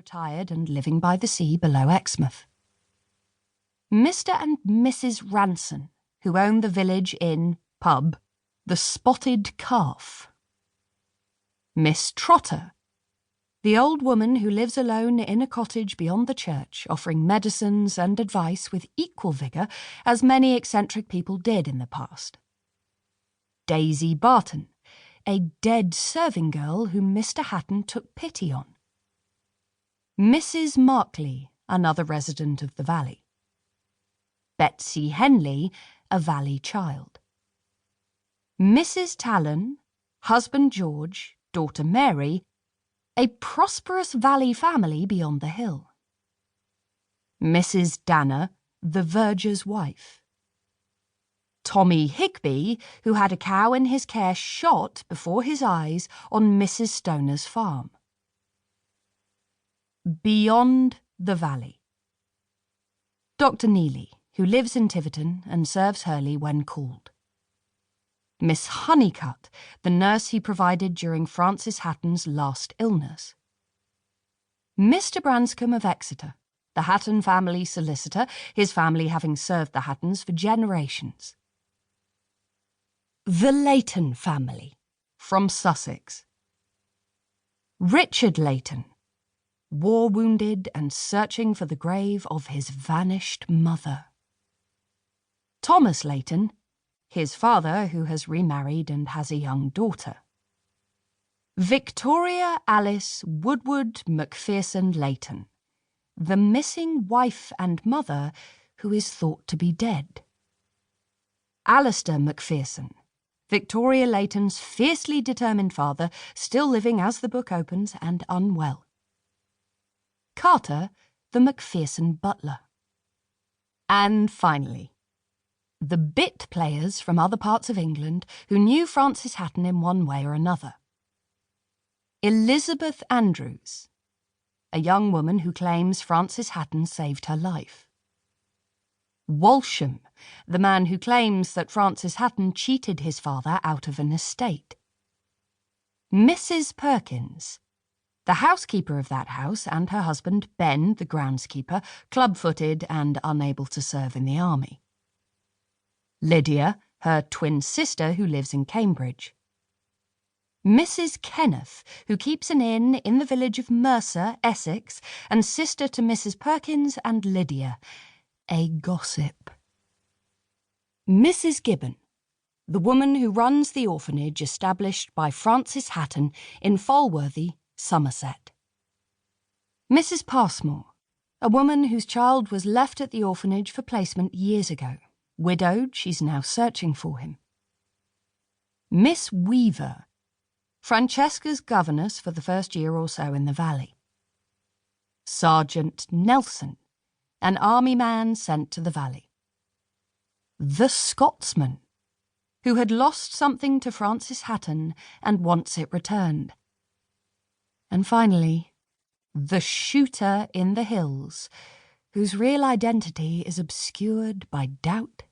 retired and living by the sea below Exmouth. Mr. and Mrs. Ranson, who owned the village inn pub, the Spotted Calf. Miss Trotter, the old woman who lives alone in a cottage beyond the church, offering medicines and advice with equal vigour as many eccentric people did in the past. Daisy Barton, a dead serving girl whom Mr. Hatton took pity on. Mrs. Markley, another resident of the valley. Betsy Henley, a valley child. Mrs. Talon, husband George, daughter Mary, a prosperous valley family beyond the hill. Mrs. Danner, the verger's wife. Tommy Higby, who had a cow in his care shot before his eyes on Mrs. Stoner's farm. Beyond the valley. Dr. Neely, who lives in Tiverton and serves Hurley when called. Miss Honeycutt, the nurse he provided during Francis Hatton's last illness. Mr. Branscombe of Exeter, the Hatton family solicitor, his family having served the Hattons for generations. The Leighton family, from Sussex. Richard Leighton, war-wounded and searching for the grave of his vanished mother. Thomas Leighton, his father who has remarried and has a young daughter. Victoria Alice Woodward Macpherson Leighton, the missing wife and mother who is thought to be dead. Alistair Macpherson, Victoria Leighton's fiercely determined father, still living as the book opens and unwell. Carter, the Macpherson butler. And finally, the bit players from other parts of England who knew Francis Hatton in one way or another. Elizabeth Andrews, a young woman who claims Francis Hatton saved her life. Walsham, the man who claims that Francis Hatton cheated his father out of an estate. Mrs. Perkins, the housekeeper of that house, and her husband, Ben, the groundskeeper, club-footed and unable to serve in the army. Lydia, her twin sister who lives in Cambridge. Mrs. Kenneth, who keeps an inn in the village of Mercer, Essex, and sister to Mrs. Perkins and Lydia, a gossip. Mrs. Gibbon, the woman who runs the orphanage established by Francis Hatton in Falworthy, Somerset. Mrs. Passmore, a woman whose child was left at the orphanage for placement years ago. Widowed, she's now searching for him. Miss Weaver, Francesca's governess for the first year or so in the valley. Sergeant Nelson, an army man sent to the valley. The Scotsman, who had lost something to Francis Hatton and wants it returned. And finally, the shooter in the hills, whose real identity is obscured by doubt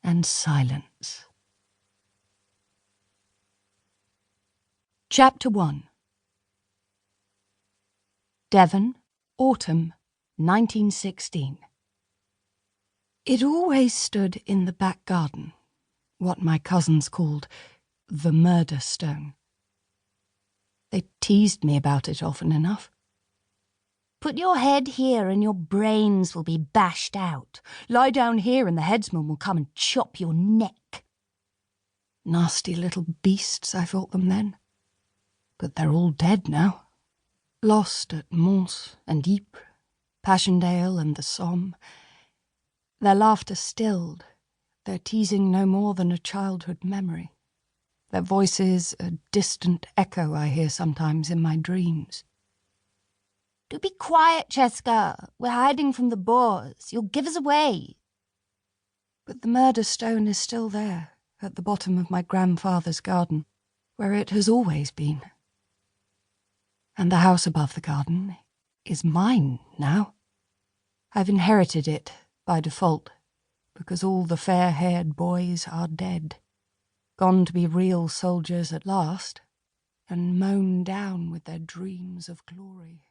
and silence. Chapter 1. Devon, Autumn, 1916. It always stood in the back garden, what my cousins called the murder stone. They teased me about it often enough. Put your head here and your brains will be bashed out. Lie down here and the headsman will come and chop your neck. Nasty little beasts, I thought them then. But they're all dead now. Lost at Mons and Ypres, Passchendaele and the Somme. Their laughter stilled, their teasing no more than a childhood memory. Their voices a distant echo I hear sometimes in my dreams. Do be quiet, Cheska. We're hiding from the Boers. You'll give us away. But the murder stone is still there, at the bottom of my grandfather's garden, where it has always been. And the house above the garden is mine now. I've inherited it by default, because all the fair-haired boys are dead, gone to be real soldiers at last, and mown down with their dreams of glory.